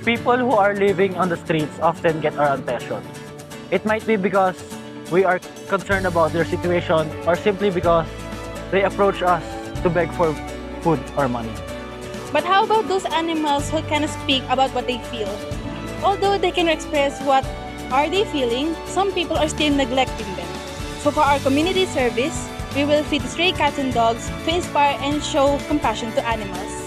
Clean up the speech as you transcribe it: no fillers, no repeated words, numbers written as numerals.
People who are living on the streets often get our attention. It might be because we are concerned about their situation or simply because they approach us to beg for food or money. But how about those animals who cannot speak about what they feel? Although they can express what are they feeling, some people are still neglecting them. So for our community service, we will feed stray cats and dogs to inspire and show compassion to animals.